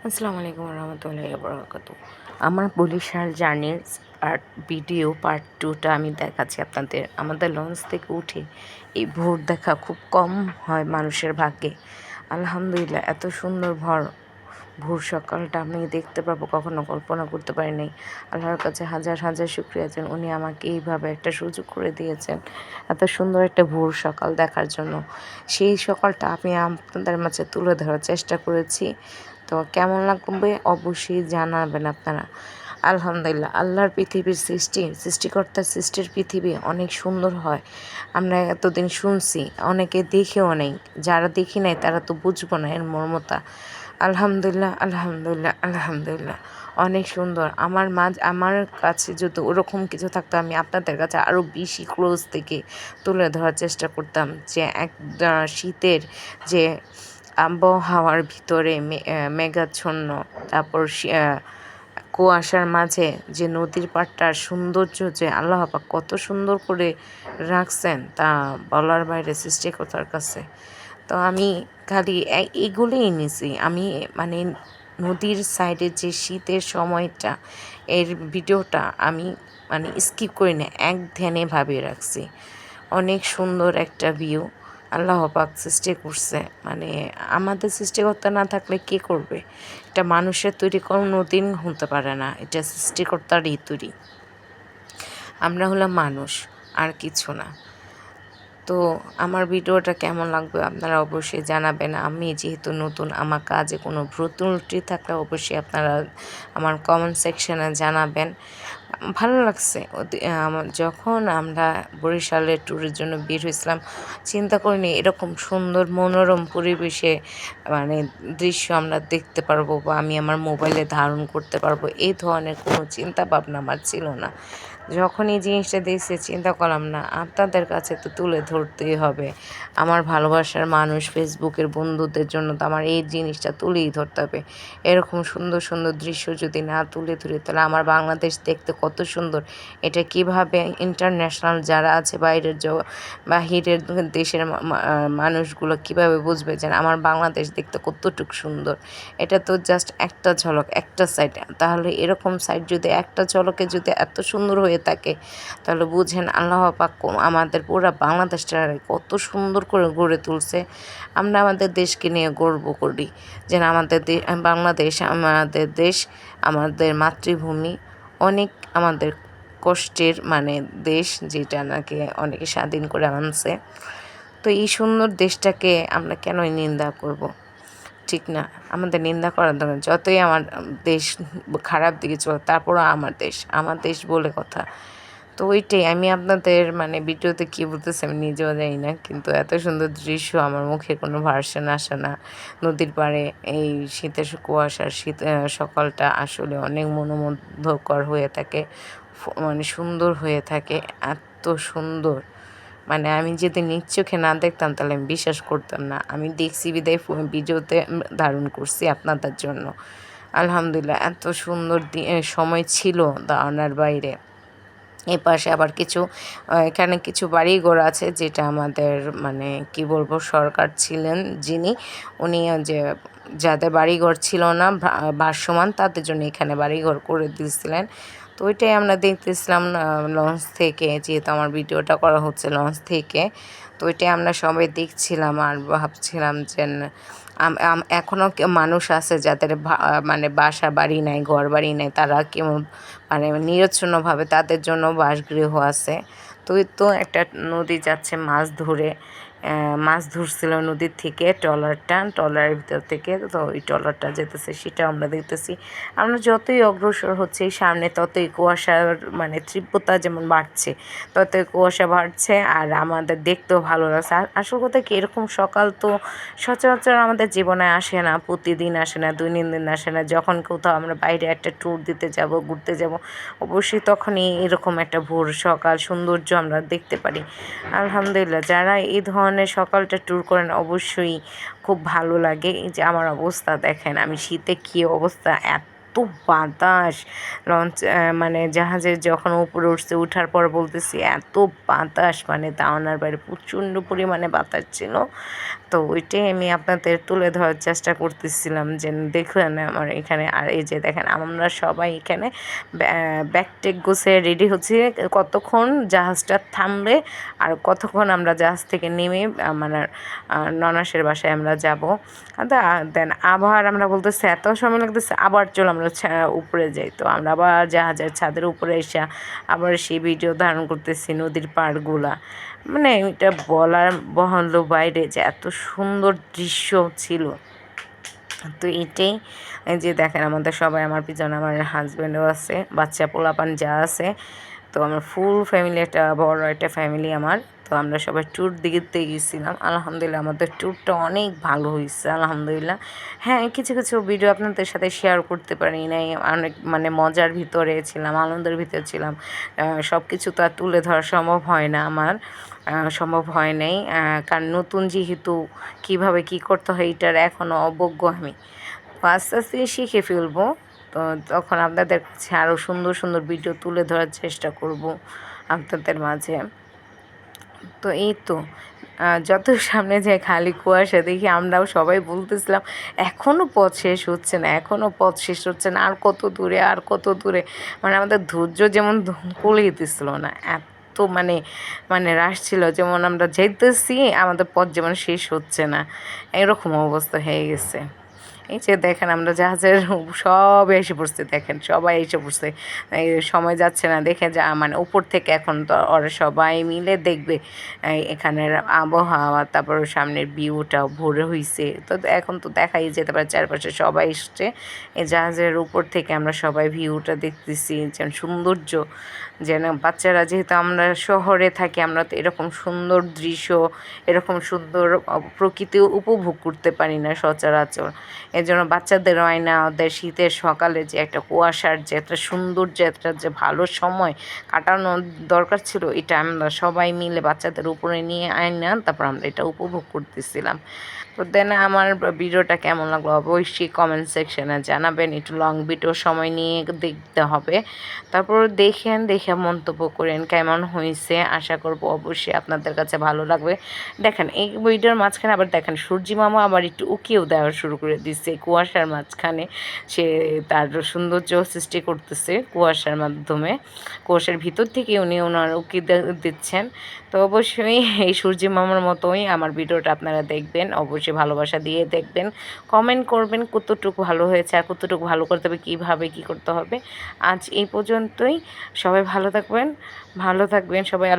আসসালামু আলাইকুম রহমতুল্লাহি বারাকাতু। আমার বরিশাল জার্নির পার্ট 2টা আমি দেখাচ্ছি আপনাদের। আমাদের লঞ্চ থেকে উঠে এই ভোর দেখা খুব কম হয় মানুষের ভাগ্যে। আলহামদুলিল্লাহ, এত সুন্দর ভোর সকালটা আমি দেখতে পাবো কখনো কল্পনা করতে পারি নাই। আল্লাহর কাছে হাজার হাজার শুকরিয়া আছেন, উনি আমাকে এইভাবে একটা সুযোগ করে দিয়েছেন এত সুন্দর একটা ভোর সকাল দেখার জন্য। সেই সকালটা আমি আপনাদের মাঝে তুলে ধরার চেষ্টা করেছি। তো কেমন লাগবে অবশ্যই জানাবেন আপনারা। আলহামদুলিল্লাহ, আল্লাহর পৃথিবীর সৃষ্টিকর্তার সৃষ্টির পৃথিবী অনেক সুন্দর হয়। আমরা এতদিন শুনছি, অনেকে দেখেও নেই। যারা দেখি নাই তারা তো বুঝবো না এর মর্মতা। আলহামদুলিল্লাহ, আলহামদুলিল্লাহ, আলহামদুলিল্লাহ, অনেক সুন্দর। আমার কাছে যদি ওরকম কিছু থাকতো আমি আপনাদের কাছে আরও বেশি ক্লোজ থেকে তুলে ধরার চেষ্টা করতাম যে শীতের যে আবহাওয়ার ভিতরে মেঘাচ্ছন্ন, তারপর কুয়াশার মাঝে যে নদীর পাড়টার সৌন্দর্য যে আল্লাহ পাক কত সুন্দর করে রাখছেন তা বলার বাইরে সৃষ্টিকর্তার কাছে। তো আমি খালি এগুলোই নিছি আমি, মানে নদীর সাইডে যে শীতের সময়টা এর ভিডিওটা আমি মানে স্কিপ করি না, এক ধ্যানে ভাবিয়ে রাখছি। অনেক সুন্দর একটা ভিউ আল্লাহ পাক সৃষ্টি করছে। মানে আমাদের সৃষ্টিকর্তা না থাকলে কে করবে? এটা মানুষের তৈরি কোনো দিন হতে পারে না, এটা সৃষ্টিকর্তারই তৈরি। আমরা হলাম মানুষ, আর কিছু না। তো আমার ভিডিওটা কেমন লাগবে আপনারা অবশ্যই জানাবেন। আমি যেহেতু নতুন, আমার কাজে কোনো ভুল ত্রুটি থাকলে অবশ্যই আপনারা আমার কমেন্ট সেকশনে জানাবেন। ভালো লাগছে যখন আমরা বরিশালের ট্যুরের জন্য বের হয়েছিলাম, চিন্তা করিনি এরকম সুন্দর মনোরম পরিবেশে মানে দৃশ্য আমরা দেখতে পারবো বা আমি আমার মোবাইলে ধারণ করতে পারবো, এই ধরনের কোনো চিন্তা ভাবনা আমার ছিল না। যখন এই জিনিসটা দেখছি চিন্তা করলাম না, আপনাদের কাছে তো তুলে ধরতেই হবে। আমার ভালোবাসার মানুষ, ফেসবুকের বন্ধুদের জন্য তো আমার এই জিনিসটা তুলেই ধরতে হবে। এরকম সুন্দর সুন্দর দৃশ্য যদি না তুলে ধরি তাহলে আমার বাংলাদেশ দেখতে কত সুন্দর, এটা কিভাবে ইন্টারন্যাশনাল যারা আছে বাহিরের দেশের মানুষগুলো কিভাবে বুঝবে যে আমার বাংলাদেশ দেখতে কতটুকু সুন্দর। এটা তো জাস্ট একটা ঝলক, একটা সাইড। তাহলে এরকম সাইড যদি একটা ঝলকে যদি এত সুন্দর হয়ে থাকে তাহলে বুঝেন আল্লাহ পাক আমাদের পুরো বাংলাদেশটা কত সুন্দর করে গড়ে তুলছে। আমরা আমাদের দেশকে নিয়ে গর্ব করি যে আমাদের বাংলাদেশ আমাদের দেশ, আমাদের মাতৃভূমি। অনেক আমাদের কষ্টের মানে দেশ, যেটা নাকি অনেকে স্বাধীন করে আনছে। তো এই সুন্দর দেশটাকে আমরা কেনই নিন্দা করব? ঠিক না, আমাদের নিন্দা করার দরকার। যতই আমার দেশ খারাপ দিকে চলে তারপরও আমার দেশ বলে কথা। তো ওইটাই আমি আপনাদের মানে ভিডিওতে কী বলতেছি আমি নিজেও জানি না, কিন্তু এত সুন্দর দৃশ্য আমার মুখে কোনো ভার্সন আসে না। নদীর পাড়ে এই শীতের কুয়াশার সকালটা আসলে অনেক মনোমুগ্ধকর হয়ে থাকে, মানে সুন্দর হয়ে থাকে, এত সুন্দর। মানে আমি যদি নিজ চোখে না দেখতাম তাহলে আমি বিশ্বাস করতাম না। আমি দেখছি বিদায় ভিডিওতে ধারণ করছি আপনাদের জন্য। আলহামদুলিল্লাহ, এত সুন্দর সময় ছিল ধারণার বাইরে। এপাশে আবার এখানে কিছু বাড়িঘর আছে, যেটা আমাদের মানে কি বলবো সরকার ছিলেন যিনি, উনি যে যাদের বাড়িঘর ছিল না ভাসমান তাদের জন্য এখানে বাড়িঘর করে দিয়েছিলেন। তো ওইটাই আমরা দেখতেছিলাম লঞ্চ থেকে, যেহেতু আমার ভিডিওটা করা হচ্ছে লঞ্চ থেকে। তো ওইটাই আমরা সবাই দেখছিলাম আর ভাবছিলাম যে এখনও মানুষ আছে যাদের মানে বাসা বাড়ি নাই, ঘর বাড়ি নেই, তারা কেমন মানে নিরচ্ছন্নভাবে তাদের জন্য বাসগৃহ আছে। তো এই তো একটা নদী যাচ্ছে মাছ ধরছিল নদীর থেকে ট্রলারের ভিতর থেকে। তো ওই ট্রলারটা যেতেছে সেটা আমরা দেখতেছি। আমরা যতই অগ্রসর হচ্ছে সামনে ততই কুয়াশার মানে তীব্রতা যেমন বাড়ছে, ততই কুয়াশা বাড়ছে। আর আমাদের দেখতেও ভালো লাগছে। আসল কথা কি, এরকম সকাল তো সচরাচর আমাদের জীবনে আসে না, প্রতিদিন আসে না, দৈনন্দিন আসে না। যখন কোথাও আমরা বাইরে একটা ট্যুর দিতে যাব, ঘুরতে যাব, অবশ্যই তখনই এরকম একটা ভোর সকাল সৌন্দর্য আমরা দেখতে পারি। আলহামদুলিল্লাহ, যারা এই ধরনের সকালটা ট্যুর করেন অবশ্যই খুব ভালো লাগে। এই যে আমার অবস্থা দেখেন, আমি শীতে কী অবস্থা, এত বাতাস। মানে জাহাজের যখন উপরে উঠছে, উঠার পর বলতেছি এত বাতাস, মানে দাওয়ানার বাইরে প্রচণ্ড পরিমাণে বাতাস ছিল। তো ওইটাই আমি আপনাদের তুলে ধরার চেষ্টা করতেছিলাম যে দেখুন আমার এখানে। আর এই যে দেখেন আমরা সবাই এখানে ব্যাগ টেক গুছিয়ে রেডি হচ্ছি কতক্ষণ জাহাজটা থামবে আর কতক্ষণ আমরা জাহাজ থেকে নেমে মানে ননাসের বাসায় আমরা যাব। দেন আবার আমরা বলতেছি এত সময় লাগতেছে, আবার চলো আমরা উপরে যাই। তো আমরা আবার জাহাজের ছাদের উপরে এসে আবার সেই ভিডিও ধারণ করতেছি নদীর পাড়গুলা। মানে এটা বলার বহল বাইরে যে এত সুন্দর দৃশ্য ছিল। তো এটাই যে দেখেন আমাদের সবাই আমার পিছনে আমার হাজব্যান্ডও আছে, বাচ্চা পোলাপান যা আছে। তো আমার ফুল ফ্যামিলি, একটা বড় একটা ফ্যামিলি আমার। তো আমরা সবাই ট্যুর দিতে গেছিলাম। আলহামদুলিল্লাহ আমাদের ট্যুরটা অনেক ভালো হয়েছে আলহামদুলিল্লাহ। হ্যাঁ, কিছু কিছু ভিডিও আপনাদের সাথে শেয়ার করতে পারি নাই, অনেক মানে মজার ভিতরে ছিলাম, আনন্দের ভিতরে ছিলাম। সব কিছু তো আর তুলে ধরা সম্ভব হয় না আমার, সম্ভব হয় নাই। কারণ নতুন যেহেতু কীভাবে কী করতে হয় এটার এখনও অবজ্ঞ আমি। আস্তে আস্তে শিখে ফেলবো। তো তখন আপনাদের কাছে আরও সুন্দর সুন্দর ভিডিও তুলে ধরার চেষ্টা করব আপনাদের মাঝে। তো এই তো যত সামনে যায় খালি কুয়াশা দেখি, আমরাও সবাই বলতেছিলাম এখনও পথ শেষ হচ্ছে না, এখনও পথ শেষ হচ্ছে না, আর কত দূরে, আর কত দূরে। মানে আমাদের ধৈর্য যেমন কুলিয়েতেছিল না, এত মানে মানে রাশ ছিল, যেমন আমরা যেতেছি আমাদের পথ যেমন শেষ হচ্ছে না, এরকম অবস্থা হয়ে গেছে। এই যে দেখেন আমরা জাহাজের সব এসে পড়ছে, দেখেন সবাই এসে পড়ছে। এই সময় যাচ্ছে না দেখে যা মানে উপর থেকে এখন তো ওরা সবাই মিলে দেখবে এখানের আবহাওয়া, তারপর সামনের ভিউটা ভরে হয়েছে। তো এখন তো দেখাই যেতে পারে চারপাশে সবাই এসছে। এই জাহাজের উপর থেকে আমরা সবাই ভিউটা দেখতেছি, যেন সৌন্দর্য, যেন বাচ্চারা, যেহেতু আমরা শহরে থাকি আমরা তো এরকম সুন্দর দৃশ্য, এরকম সুন্দর প্রকৃতি উপভোগ করতে পারি না সচরাচর। এই জন্য বাচ্চাদের আয়না ওদের শীতের সকালে যে একটা কুয়াশার যে একটা সৌন্দর্য, একটা যে ভালো সময় কাটানো দরকার ছিল, এটা আমরা সবাই মিলে বাচ্চাদের উপরে নিয়ে আয়না তারপর আমরা এটা উপভোগ করতেছিলাম। তো দেন আমার ভিডিওটা কেমন লাগলো অবশ্যই কমেন্ট সেকশনে জানাবেন। একটু লং ভিডিও সময় নিয়ে দেখতে হবে, তারপর দেখে মন্তব্য করেন কেমন হয়েছে। আশা করব অবশ্যই আপনাদের কাছে ভালো লাগবে। দেখেন এই ভিডিওর মাঝখানে আবার দেখেন সূর্যি মামা আবার একটু উকিও দেওয়া শুরু করে দিচ্ছে কুয়াশার মাঝখানে। সে তার সৌন্দর্য সৃষ্টি করতেছে কুয়াশার মাধ্যমে, কুয়াশার ভিতর থেকে উনি ওনার উকি দিচ্ছেন। তো অবশ্যই এই সূর্যি মামার মতোই আমার ভিডিওটা আপনারা দেখবেন, অবশ্যই ভালোবাসা দিয়ে দেখবেন, কমেন্ট করবেন কতটুকু ভালো হয়েছে আর কতটুকু ভালো করতে হবে, কীভাবে কী করতে হবে। আজ এই পর্যন্তই, সবাই ভালো থাকবেন সবাই।